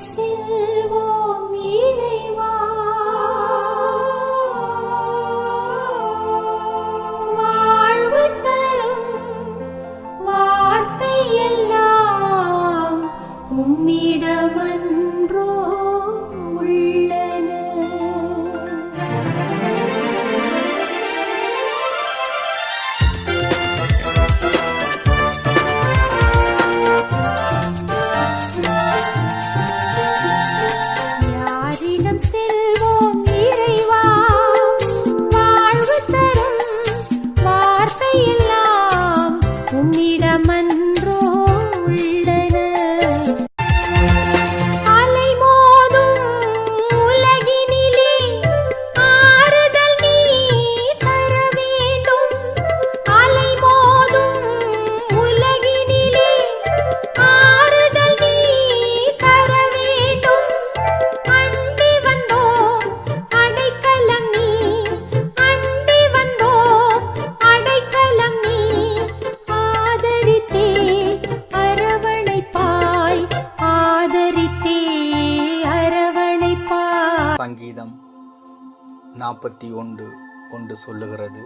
செல்வோம் இறைவா, வாழ்வு தரும் வார்த்தை எல்லாம் உம்மிடமன்றோ உள்ளன. யாரிடம் செல்வோம் இறைவா, வாழ்வு தரும் வார்த்தை எல்லாம் உம்மிடமன்றோ உள்ளன. அலைமோதும் உலகினிலே ஆறுதல் நீ தர வேண்டும். அலைமோதும் உலகினிலே ஆறுதல் நீ தர வேண்டும். அண்டி வந்தோம் அடைக்கலம் நீ, அண்டி வந்தோம் அடைக்கலம் நீ. ஆதரித்தே அரவணைப்பாய், ஆதரித்தே அரவணைப்பாய். சங்கீதம் 41:1 சொல்லுகிறது,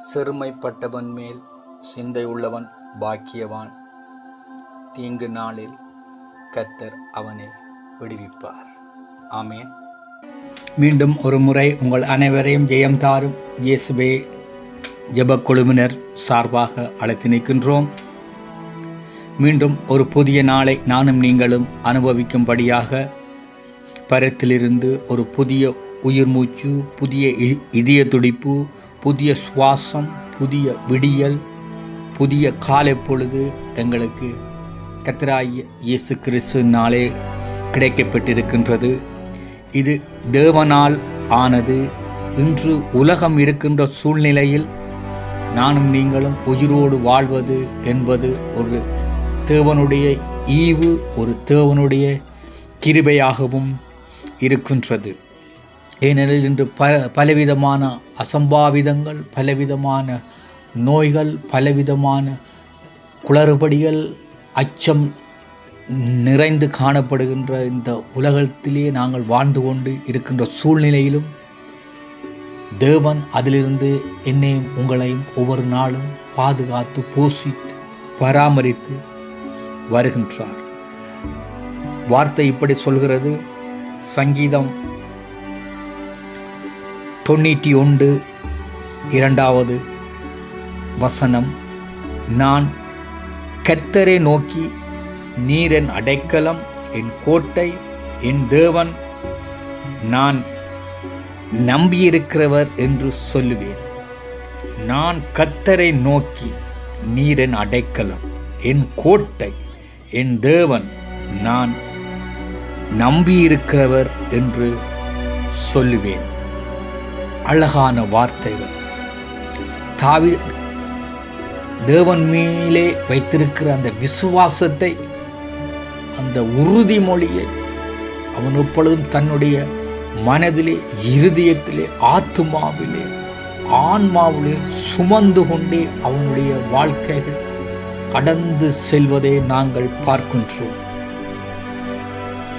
சிறுமைப்பட்டவன் மேல் சிந்தை உள்ளவன் பாக்கியவான், தீங்கு நாளில் கர்த்தர் அவனை விடுவிப்பார். ஆமேன். மீண்டும் ஒரு முறை உங்கள் அனைவரையும் ஜெயம் தாரும் இயேசுவே ஜெபக் குழுவினர் சார்பாக அழைத்து நிற்கின்றோம். மீண்டும் ஒரு புதிய நாளை நானும் நீங்களும் அனுபவிக்கும்படியாக பரத்திலிருந்து ஒரு புதிய உயிர் மூச்சு, புதிய இதய துடிப்பு, புதிய சுவாசம், புதிய விடியல், புதிய காலை பொழுது எங்களுக்கு கர்த்தராகிய இயேசு கிறிஸ்துவினாலே கிடைக்கப்பட்டிருக்கின்றது. இது தேவனால் ஆனது. இன்று உலகம் இருக்கின்ற சூழ்நிலையில் நானும் நீங்களும் உயிரோடு வாழ்வது என்பது ஒரு தேவனுடைய ஈவு, ஒரு தேவனுடைய கிருபையாகவும் இருக்கின்றது. ஏனெனில் இன்று பலவிதமான அசம்பாவிதங்கள், பலவிதமான நோய்கள், பலவிதமான குளறுபடிகள், அச்சம் நிறைந்து காணப்படுகின்ற இந்த உலகத்திலே நாங்கள் வாழ்ந்து கொண்டு இருக்கின்ற சூழ்நிலையிலும் தேவன் அதிலிருந்து என்னையும் உங்களையும் ஒவ்வொரு நாளும் பாதுகாத்து போஷித்து பராமரித்து வருகின்றார். வார்த்தை இப்படி சொல்கிறது, சங்கீதம் 91:2 வசனம், நான் கர்த்தரை நோக்கி, நீர் என் அடைக்கலம், என் கோட்டை, என் தேவன், நான் நம்பியிருக்கிறவர் என்று சொல்லுவேன். நான் கர்த்தரை நோக்கி, நீர் என் அடைக்கலம், என் கோட்டை, என் தேவன், நான் நம்பியிருக்கிறவர் என்று சொல்லுவேன். அழகான வார்த்தைகள். தாவீது தேவன் மேலே வைத்திருக்கிற அந்த விசுவாசத்தை, அந்த உறுதிமொழியை அவன் எப்பொழுதும் தன்னுடைய மனதிலே, இருதயத்திலே, ஆத்துமாவிலே, ஆன்மாவிலே சுமந்து கொண்டே அவனுடைய வாழ்க்கைகள் கடந்து செல்வதை நாங்கள் பார்க்கின்றோம்.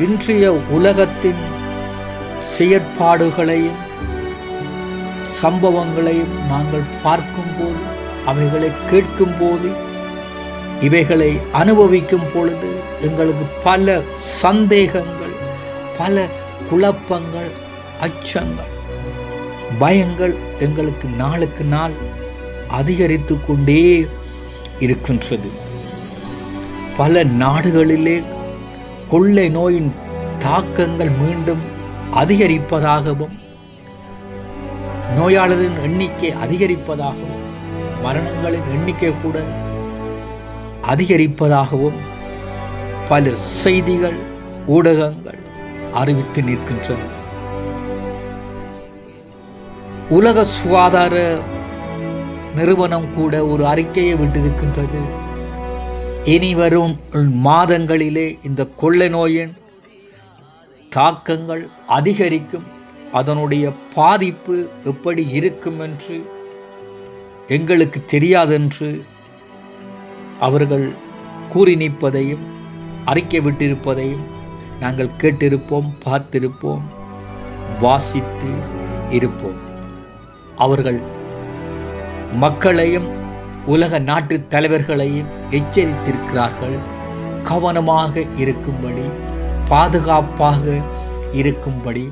இன்றைய உலகத்தின் செயற்பாடுகளையும் சம்பவங்களையும் நாங்கள் பார்க்கும்போது, அவைகளை கேட்கும்போது, இவைகளை அனுபவிக்கும் பொழுது எங்களுக்கு பல சந்தேகங்கள், பல குழப்பங்கள், அச்சங்கள், பயங்கள் எங்களுக்கு நாளுக்கு நாள் அதிகரித்து கொண்டே இருக்கின்றது. பல நாடுகளிலே கொள்ளை நோயின் தாக்கங்கள் மீண்டும் அதிகரிப்பதாகவும், நோயாளரின் எண்ணிக்கை அதிகரிப்பதாகவும், மரணங்களின் எண்ணிக்கை கூட அதிகரிப்பதாகவும் பல செய்திகள், ஊடகங்கள் அறிவித்து நிற்கின்றன. உலக சுகாதார நிறுவனம் கூட ஒரு அறிக்கையை விட்டிருக்கின்றது. இனி வரும் மாதங்களிலே இந்த கொள்ளை நோயின் தாக்கங்கள் அதிகரிக்கும், அதனுடைய பாதிப்பு எப்படி இருக்கும் என்று எங்களுக்கு தெரியாதென்று அவர்கள் கூறி நிற்பதையும் அறிக்கை விட்டிருப்பதையும் நாங்கள் கேட்டிருப்போம், பார்த்திருப்போம், வாசித்து இருப்போம். அவர்கள் மக்களையும் உலக நாட்டு தலைவர்களையும் எச்சரித்திருக்கிறார்கள். கவனமாக இருக்கும்படி, பாதுகாப்பாக இருக்கும்படி,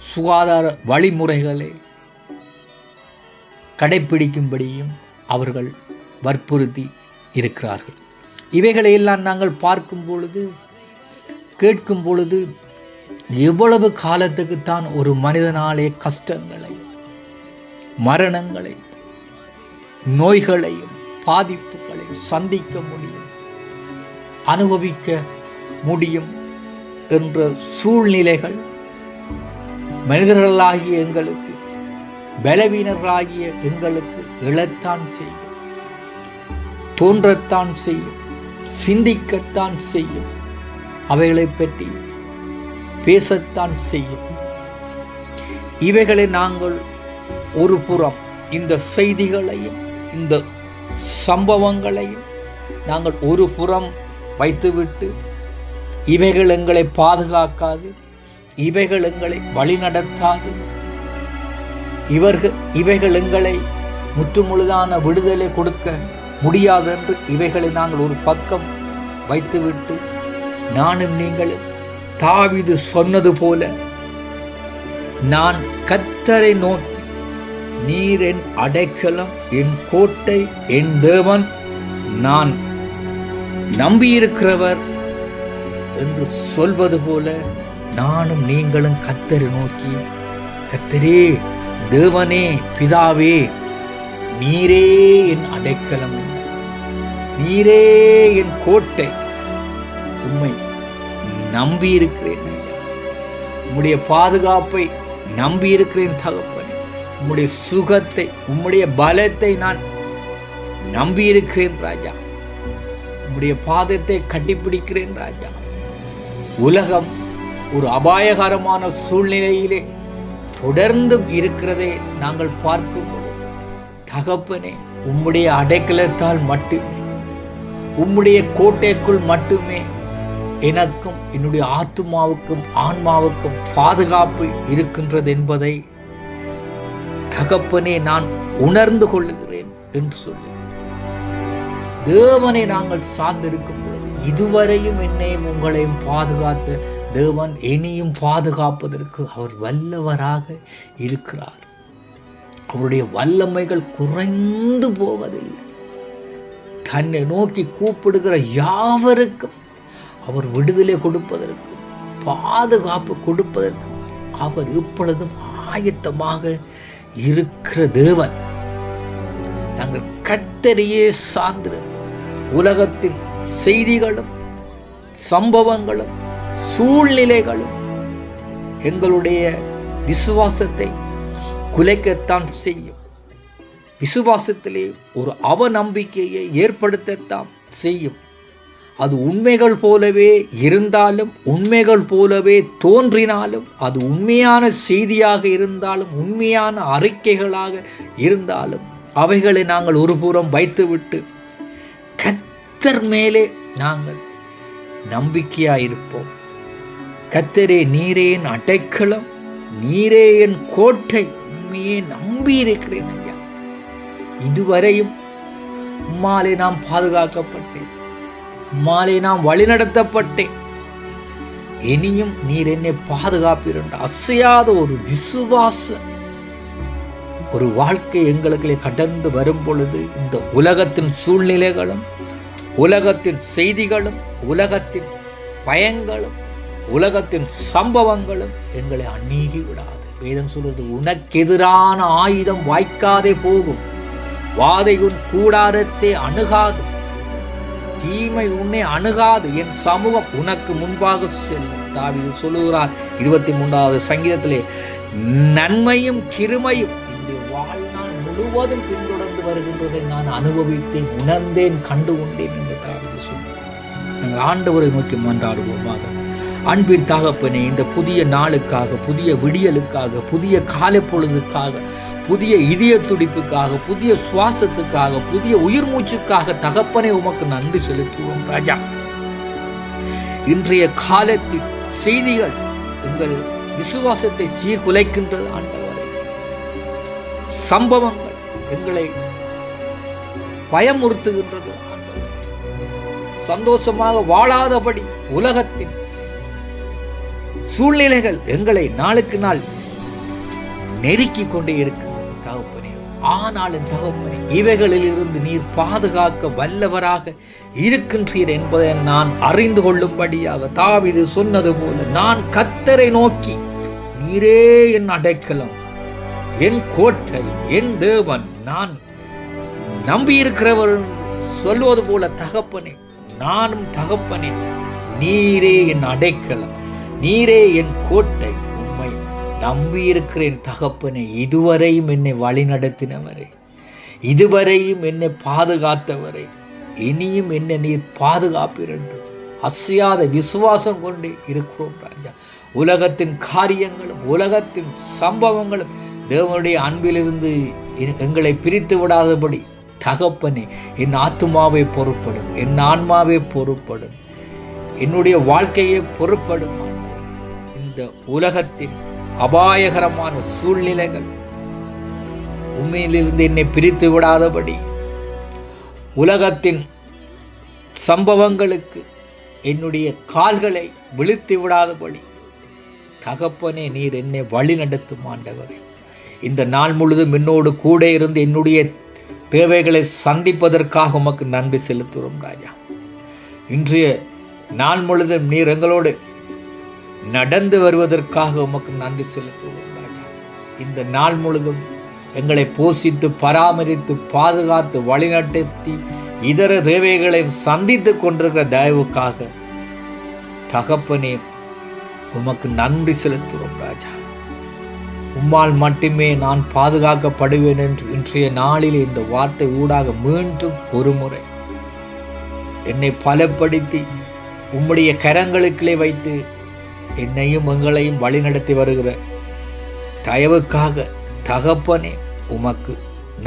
சுகாதார வழிமுறைகளை கடைபிடிக்கும்படியும் அவர்கள் வற்புறுத்தி இருக்கிறார்கள். இவைகளை எல்லாம் நாங்கள் பார்க்கும் பொழுது, கேட்கும் பொழுது, எவ்வளவு காலத்துக்குத்தான் ஒரு மனிதனாலே கஷ்டங்களை, மரணங்களை, நோய்களையும் பாதிப்புகளை சந்திக்க முடியும், அனுபவிக்க முடியும் என்ற சூழ்நிலைகள் மனிதர்களாகிய எங்களுக்கு, பலவீனர்களாகிய எங்களுக்கு எழத்தான் செய்யும், தோன்றத்தான் செய்யும், சிந்திக்கத்தான் செய்யும், அவைகளை பற்றி பேசத்தான் செய்யும். இவைகளை நாங்கள் ஒரு புறம் இந்த செய்திகளையும் இந்த சம்பவங்களையும் நாங்கள் ஒரு புறம் வைத்துவிட்டு, இவைகள் எங்களை பாதுகாக்காது, இவைகள் எங்களை வழிநடத்தாது, இவைகள் எங்களை முற்றுமுழுதான விடுதலை கொடுக்க முடியாது என்று இவைகளை நாங்கள் ஒரு பக்கம் வைத்துவிட்டு, நானும் நீங்களும் தாவீது சொன்னது போல, நான் கர்த்தரை நோக்கி, நீர் என் அடைக்கலம், என் கோட்டை, என் தேவன், நான் நம்பியிருக்கிறவர் என்று சொல்வது போல, நானும் நீங்களும் கர்த்தரை நோக்கி, கர்த்தரே, தேவனே, பிதாவே, நீரே என் அடைக்கலம், நீரே என் கோட்டை, உம்மை நம்பியிருக்கிறேன், உம்முடைய பாதுகாப்பை நம்பியிருக்கிறேன் தகப்பனே, உம்முடைய சுகத்தை, உம்முடைய பலத்தை நான் நம்பியிருக்கிறேன் ராஜா, உம்முடைய பாதத்தை கட்டிப்பிடிக்கிறேன் ராஜா. உலகம் ஒரு அபாயகரமான சூழ்நிலையிலே தொடர்ந்தும் இருக்கிறதை நாங்கள் பார்க்கும் பொழுது, தகப்பனே, உம்முடைய அடைக்கலத்தால் மட்டுமே, உம்முடைய கோட்டைக்குள் மட்டுமே எனக்கும் என்னுடைய ஆத்துமாவுக்கும் ஆன்மாவுக்கும் பாதுகாப்பு இருக்கின்றது என்பதை தகப்பனே நான் உணர்ந்து கொள்ளுகிறேன் என்று சொல்லி, தேவனை நாங்கள் சார்ந்திருக்கும் பொழுது, இதுவரையும் என்னையும் உங்களையும் பாதுகாத்த தேவன் இனியும் பாதுகாப்பதற்கு அவர் வல்லவராக இருக்கிறார். அவருடைய வல்லமைகள் குறைந்து போவதில்லை. தன்னை நோக்கி கூப்பிடுகிற யாவருக்கும் அவர் விடுதலை கொடுப்பதற்கு, பாதுகாப்பு கொடுப்பதற்கு அவர் எப்பொழுதும் ஆயத்தமாக இருக்கிற தேவன். நாங்கள் கர்த்தரையே சார்ந்திருக்கிறோம். உலகத்தின் செய்திகளும் சம்பவங்களும் சூழ்நிலைகளும் எங்களுடைய விசுவாசத்தை குலைக்கத்தான் செய்யும். விசுவாசத்திலே ஒரு அவநம்பிக்கையை ஏற்படுத்தத்தான் செய்யும். அது உண்மைகள் போலவே இருந்தாலும், உண்மைகள் போலவே தோன்றினாலும், அது உண்மையான செய்தியாக இருந்தாலும், உண்மையான அறிக்கைகளாக இருந்தாலும், அவைகளை நாங்கள் ஒரு புறம் வைத்துவிட்டு கர்த்தர் மேலே நாங்கள் நம்பிக்கையாயிருப்போம். கர்த்தரே, நீரே என் அடைக்கலம், நீரே என் கோட்டை, உண்மையே நம்பி இருக்கிறேன் ஐயா. இதுவரையும் உம்மாலே நாம் பாதுகாக்கப்பட்டேன், உம்மாலே நாம் வழிநடத்தப்பட்டேன். இனியும் நீர் என்னை பாதுகாப்பீர் என்ற அசையாத ஒரு விசுவாச ஒரு வாழ்க்கை எங்களுக்கு கடந்து வரும் பொழுது, இந்த உலகத்தின் சூழ்நிலைகளும், உலகத்தின் செய்திகளும், உலகத்தின் பயங்களும், உலகத்தின் சம்பவங்களும் எங்களை அணுகி விடாது. வேதம் சொல்றது, உனக்கு எதிரான ஆயுதம் வாய்க்காதே போகும், வாதை உன் கூடாரத்தை அணுகாது, தீமை உன்னை அணுகாது, என் சமூகம் உனக்கு முன்பாக செல்லும். தாவீது சொல்லுகிறார் 23வது சங்கீதத்திலே, நன்மையும் கிருமையும் என்னுடைய வாழ்நாள் முழுவதும் பின்தொடர்ந்து வருகின்றதை நான் அனுபவித்தேன், உணர்ந்தேன், கண்டு கொண்டேன் என்று தாவீது சொன்னார். நாங்கள் ஆண்டவரை நோக்கி மன்றாடுவோமாக. அன்பின் தகப்பனே, இந்த புதிய நாளுக்காக, புதிய விடியலுக்காக, புதிய காலை பொழுதுக்காக, புதிய இதய துடிப்புக்காக, புதிய சுவாசத்துக்காக, புதிய உயிர் மூச்சுக்காக தகப்பனே உமக்கு நன்றி செலுத்துவோம் ராஜா. இன்றைய காலத்தில் செய்திகள் எங்கள் விசுவாசத்தை சீர்குலைக்கின்றது ஆண்டவரே. சம்பவங்கள் எங்களை பயமுறுத்துகின்றது ஆண்டவரே. சந்தோஷமாக வாழாதபடி உலகத்தின் சூழ்நிலைகள் எங்களை நாளுக்கு நாள் நெருக்கிக் கொண்டே இருக்கிறது தகப்பனே. ஆனாலும் தகப்பனே, இவைகளில் இருந்து நீர் பாதுகாக்க வல்லவராக இருக்கின்றீர் என்பதை நான் அறிந்து கொள்ளும்படியாக தாவீது சொன்னது போல, நான் கர்த்தரை நோக்கி நீரே என் அடைக்கலம், என் கோட்டை, என் தேவன், நான் நம்பியிருக்கிறவர் சொல்வது போல தகப்பனே, நானும் தகப்பனே நீரே என் அடைக்கலம், நீரே என் கோட்டை, உம்மை நம்பியிருக்கிறேன் தகப்பனே. இதுவரையும் என்னை வழி நடத்தினவரே, இதுவரையும் என்னை பாதுகாத்தவரே, இனியும் என்னை நீர் பாதுகாப்பீர் என்று அசையாத விசுவாசம் கொண்டு இருக்கிறோம் ராஜா. உலகத்தின் காரியங்களும் உலகத்தின் சம்பவங்களும் தேவனுடைய அன்பிலிருந்து எங்களை பிரித்து விடாதபடி தகப்பனே, என் ஆத்துமாவை பொறுப்படும், என் ஆன்மாவை பொறுப்படும், என்னுடைய வாழ்க்கையை பொறுப்படும். இந்த உலகத்தின் அபாயகரமான சூழ்நிலைகள் உண்மையிலிருந்து என்னை பிரித்து விடாதபடி, உலகத்தின் சம்பவங்களுக்கு என்னுடைய கால்களை விழுத்து விடாதபடி தகப்பனே நீர் என்னை வழி நடத்தும் ஆண்டவரே. இந்த நாள் முழுதும் என்னோடு கூட இருந்து என்னுடைய தேவைகளை சந்திப்பதற்காக உமக்கு நன்றி செலுத்துகிறோம் ராஜா. இன்றைய நாள் முழுதும் நீர் எங்களோடு நடந்து வருவதற்காக உமக்கு நன்றி செலுத்துவோம் ராஜா. இந்த நாள் முழுதும் எங்களை போஷித்து பராமரித்து பாதுகாத்து வழிநடத்தி இதர தேவைகளை சந்தித்துக் கொண்டிருக்கிற தயவுக்காக தகப்பனே உமக்கு நன்றி செலுத்துவோம் ராஜா. உம்மால் மட்டுமே நான் பாதுகாக்கப்படுவேன் என்று இன்றைய நாளில் இந்த வார்த்தை ஊடாக மீண்டும் ஒரு முறை என்னை பலப்படுத்தி உம்முடைய கரங்களுக்குள்ளே வைத்து என்னையும் எங்களையும் வழிநடத்தி வருகிற தயவுக்காக தகப்பனே உமக்கு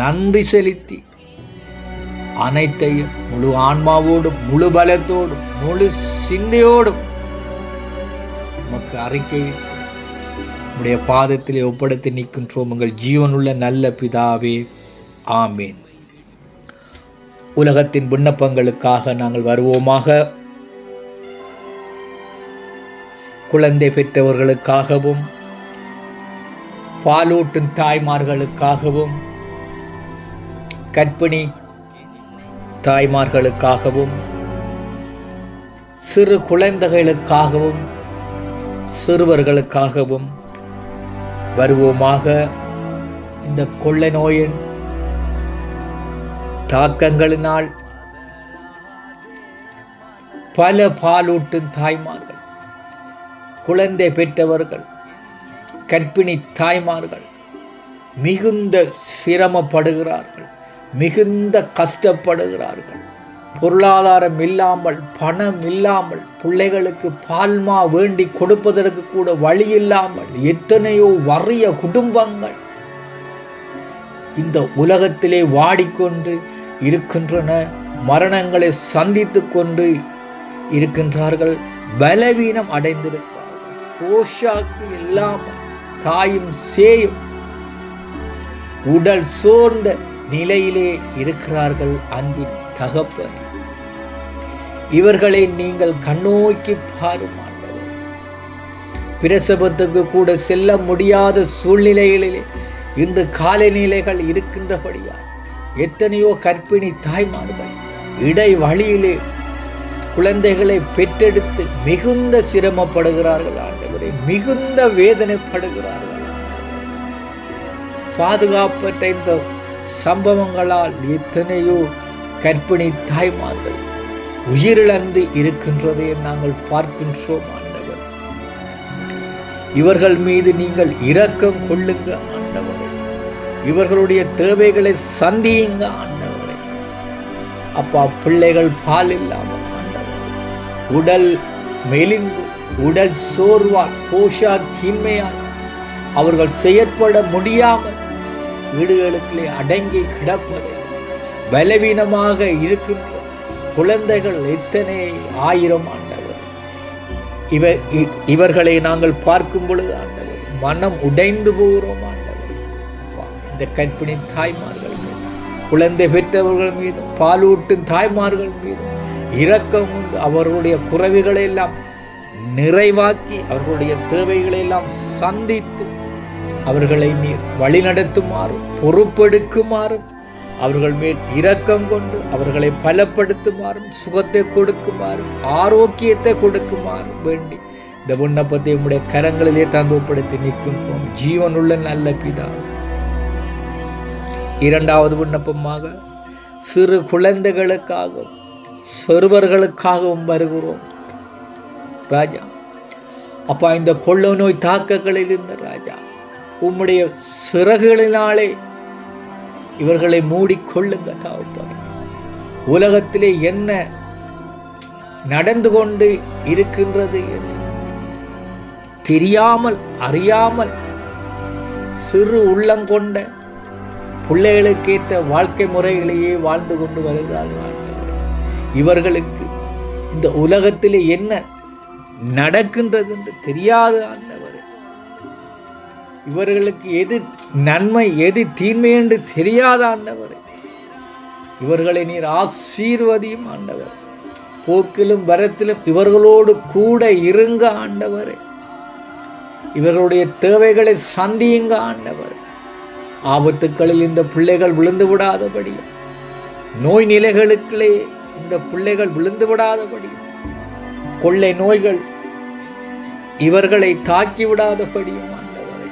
நன்றி செலுத்தி அனைத்தையும் முழு ஆன்மாவோடும் முழு பலத்தோடும் முழு சிந்தையோடும் உமக்கு அறிக்கை உம்முடைய பாதத்திலே ஒப்படைத்து நிற்கின்றோம் உங்கள் ஜீவனுள்ள நல்ல பிதாவே, ஆமேன். உலகத்தின் விண்ணப்பங்களுக்காக நாங்கள் வருவோமாக. குழந்தை பெற்றவர்களுக்காகவும் பாலூட்டும் தாய்மார்களுக்காகவும் கர்ப்பிணி தாய்மார்களுக்காகவும் சிறு குழந்தைகளுக்காகவும் சிறுவர்களுக்காகவும் வருவோமாக. இந்த கொள்ளை நோயின் தாக்கங்களினால் பல பாலூட்டும் தாய்மார்கள், குழந்தை பெற்றவர்கள், கர்ப்பிணி தாய்மார்கள் மிகுந்த சிரமப்படுகிறார்கள், மிகுந்த கஷ்டப்படுகிறார்கள். பொருளாதாரம் இல்லாமல், பணம் இல்லாமல், பிள்ளைகளுக்கு பால்மா வேண்டி கொடுப்பதற்கு கூட வழி இல்லாமல் எத்தனையோ வறிய குடும்பங்கள் இந்த உலகத்திலே வாடிக்கொண்டு இருக்கின்றன. மரணங்களை சந்தித்துக் கொண்டு இருக்கின்றார்கள், பலவீனம் அடைந்திருக்கிறார்கள். போஷாக்கு இல்லாமல் தாயும் சேயும் உடல் சோர்ந்த நிலையிலே இருக்கிறார்கள். அன்பின் தகப்பனே, இவர்களை நீங்கள் கண்ணோக்கி பாரும் ஆண்டவரே. பிரசவத்துக்கு கூட செல்ல முடியாத சூழ்நிலைகளிலே இன்று காலநிலைகள் இருக்கின்றபடியால் எத்தனையோ கர்ப்பிணி தாய்மார்கள் இடை வழியிலே குழந்தைகளை பெற்றெடுத்து மிகுந்த சிரமப்படுகிறார்கள் ஆண்டவரே, மிகுந்த வேதனைப்படுகிறார்கள். பாதுகாப்பற்ற இந்த சம்பவங்களால் எத்தனையோ கர்ப்பிணி தாய்மார்கள் உயிரிழந்து இருக்கின்றதை நாங்கள் பார்க்கின்றோம் ஆண்டவர். இவர்கள் மீது நீங்கள் இரக்கம் கொள்ளுங்க ஆண்டவரே. இவர்களுடைய தேவைகளை சந்தியுங்க ஆண்டவரே. அப்பா, பிள்ளைகள் பால் இல்லாமல் ஆண்டவரே, உடல் மெலிந்து உடல் சோர்வால் போஷாக்கின்மையால் அவர்கள் செயற்பட முடியாமல் வீடுகளுக்குள்ளே அடங்கி கிடப்பதை, பலவீனமாக இருக்கின்ற குழந்தைகள் எத்தனை ஆயிரம் ஆண்டவர். இவர்களை நாங்கள் பார்க்கும் பொழுது ஆண்டவர் மனம் உடைந்து போகிறோம் ஆண்டவர். அப்பா, இந்த கற்பிணி தாய்மார்கள் மீதும் குழந்தை பெற்றவர்கள் மீதும் பாலூட்டும் தாய்மார்கள் மீதும் இரக்கம் உண்டு. அவர்களுடைய குறைவுகளை எல்லாம் நிறைவாக்கி அவர்களுடைய தேவைகளை எல்லாம் சந்தித்து அவர்களை நீர் வழிநடத்துமாறும் பொறுப்பெடுக்குமாறும் அவர்கள் மேல் இரக்கம் கொண்டு அவர்களை பலப்படுத்துமாறும் சுகத்தை கொடுக்குமாறும் ஆரோக்கியத்தை கொடுக்குமாறும் வேண்டி இந்த விண்ணப்பத்தை உம்முடைய கரங்களிலே தந்துப்படுத்தி நிற்கின்றோம் ஜீவனுள்ள நல்ல பிதா. இரண்டாவது விண்ணப்பமாக சிறு குழந்தைகளுக்காகவும் சிறுவர்களுக்காகவும் வருகிறோம் ராஜா. அப்பா, இந்த கொள்ளை நோய் தாக்கங்களில் இருந்த ராஜா உம்முடைய சிறகுகளினாலே இவர்களை மூடிக்கொள்ளுங்க தகப்பனே. உலகத்திலே என்ன நடந்து கொண்டு இருக்கின்றது என்று தெரியாமல் அறியாமல் சிறு உள்ளங்கொண்ட பிள்ளைகளுக்கேற்ற வாழ்க்கை முறைகளையே வாழ்ந்து கொண்டு வருகிறார்கள். இவர்களுக்கு இந்த உலகத்திலே என்ன நடக்கின்றது என்று தெரியாத ஆண்டவரே, இவர்களுக்கு எது நன்மை எது தீன்மை என்று தெரியாத ஆண்டவரே, இவர்களை நீர் ஆசீர்வதியும் ஆண்டவர். போக்கிலும் வரத்திலும் இவர்களோடு கூட இருங்க ஆண்டவரே. இவர்களுடைய தேவைகளை சந்தியுங்க ஆண்டவர். ஆபத்துக்களில் இந்த பிள்ளைகள் விழுந்து விடாதபடியும் நோய் நிலைகளுக்குள்ளே இந்த பிள்ளைகள் விழுந்து விடாதபடியும் கொள்ளை நோய்கள் இவர்களை தாக்கி விடாதபடியும் ஆண்டவரை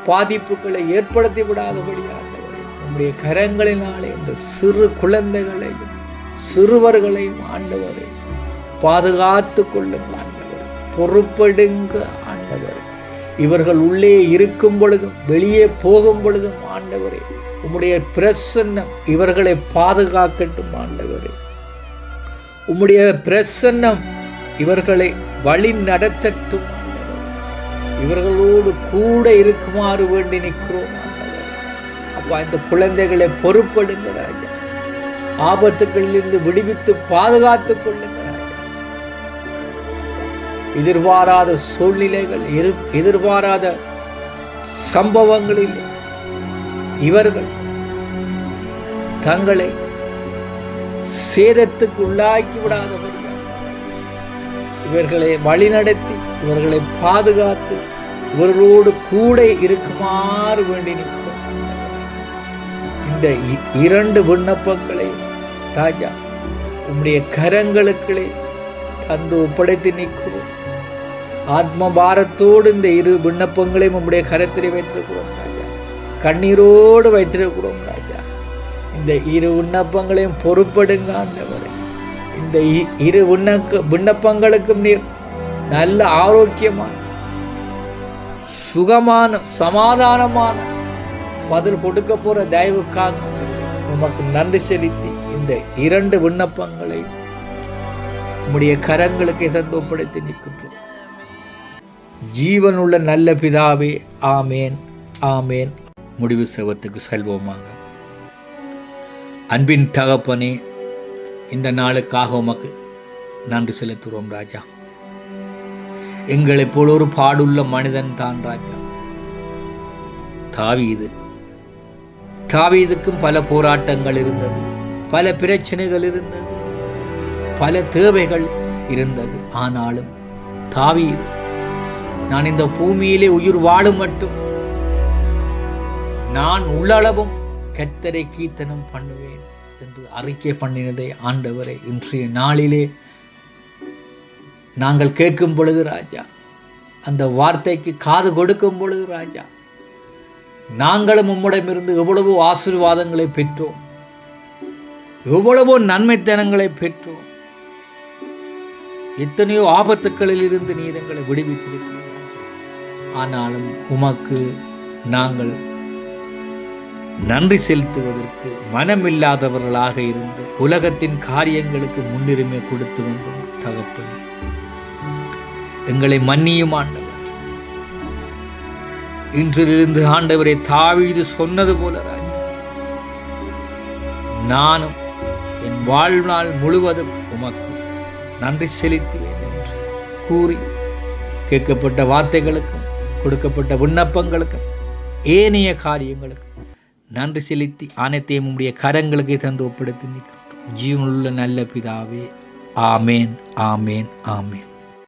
பாதிப்புகளை ஏற்படுத்தி விடாதபடி ஆண்டவரை உங்களுடைய கரங்களினாலே இந்த சிறு குழந்தைகளையும் சிறுவர்களையும் ஆண்டவரை பாதுகாத்து கொள்ளுங்க ஆண்டவர். பொறுப்பெடுங்க ஆண்டவர். இவர்கள் உள்ளே இருக்கும் பொழுதும் வெளியே போகும் பொழுதும் ஆண்டவரே உம்முடைய பிரசன்னம் இவர்களை பாதுகாக்கட்டும் ஆண்டவரே. உம்முடைய பிரசன்னம் இவர்களை வழி நடத்தட்டும் ஆண்டவரே. இவர்களோடு கூட இருக்குமாறு வேண்டி நிற்கிறோம் ஆண்டவரே. அப்பா, இந்த குழந்தைகளை பொறுப்படுங்க ராஜா. ஆபத்துக்களிலிருந்து விடுவித்து பாதுகாத்துக் கொள்ளுங்க ராஜா. எதிர்பாராத சூழ்நிலைகள் எதிர்பாராத சம்பவங்களில் இவர்கள் தங்களை சேதத்துக்கு உள்ளாக்கி விடாதபடி இவர்களை வழிநடத்தி இவர்களை பாதுகாத்து இவர்களோடு கூட இருக்குமாறு வேண்டி நிற்கிறோம். இந்த இரண்டு விண்ணப்பங்களை ராஜா உம்முடைய கரங்களுக்களே தந்து ஒப்படைத்து நிற்கிறோம். ஆத்ம பாரத்தோடு இந்த இரு விண்ணப்பங்களையும் உம்முடைய கரத்திலே வைத்திருக்கிறோம் ராஜா. கண்ணீரோடு வைத்திருக்கிறோம் ராஜா. இந்த இரு விண்ணப்பங்களையும் பொறுப்படுங்க ஆண்டவரே. இந்த இரு விண்ணப்பங்களுக்கும் நீர் நல்ல ஆரோக்கியமான சுகமான சமாதானமான பதில் கொடுக்க போற தயவுக்காக உமக்கு நன்றி செலுத்தி இந்த இரண்டு விண்ணப்பங்களை உம்முடைய கரங்களுக்கு தந்து ஒப்படைத்து நிற்கின்றோம். ஜீவனுள்ள நல்ல பிதாவே, ஆமேன் ஆமேன். முடிவு செவத்துக்கு செல்வோமாக. அன்பின் தகப்பனே, இந்த நாளுக்காக உமக்கு நன்றி செலுத்துகிறோம் ராஜா. எங்களைப் போல ஒரு பாடுள்ள மனிதன் தான் ராஜா தாவீதுக்கும் பல போராட்டங்கள் இருந்தது, பல பிரச்சனைகள் இருந்தது, பல தேவைகள் இருந்தது. ஆனாலும் தாவீது நான் இந்த பூமியிலே உயிர் வாழும் மட்டும் நான் உள்ளளவும் கர்த்தரை கீர்த்தனம் பண்ணுவேன் என்று அறிக்கை பண்ணினதை ஆண்டவரை இன்றைய நாளிலே நாங்கள் கேட்கும் பொழுது ராஜா, அந்த வார்த்தைக்கு காது கொடுக்கும் பொழுது ராஜா, நாங்களும் உம்மிடமிருந்து எவ்வளவோ ஆசீர்வாதங்களை பெற்றோம், எவ்வளவோ நன்மைத்தனங்களை பெற்றோம். எத்தனையோ ஆபத்துக்களில் இருந்து நீர் எங்களை விடுவித்திருக்கிறீர்கள். ஆனாலும் உமக்கு நாங்கள் நன்றி செலுத்துவதற்கு மனமில்லாதவர்களாக இருந்து உலகத்தின் காரியங்களுக்கு முன்னுரிமை கொடுத்து வந்தோம் தகப்பன். எங்களை மன்னியும் ஆண்டவர். இன்றிலிருந்து ஆண்டவரை தாவீது சொன்னது போல ராஜா, நானும் என் வாழ்நாள் முழுவதும் உமக்கு நன்றி செலுத்துவேன் என்று கூறி கேட்கப்பட்ட வார்த்தைகளுக்கும் கொடுக்கப்பட்ட விண்ணப்பங்களுக்கும் ஏனைய காரியங்களுக்கும் நன்றி செலுத்தி அனைத்தையும் உடைய கரங்களுக்கு தந்து ஒப்படைத்து நிற்கின்றோம். ஜீவனுள்ள நல்ல பிதாவே, ஆமேன், ஆமேன், ஆமேன்.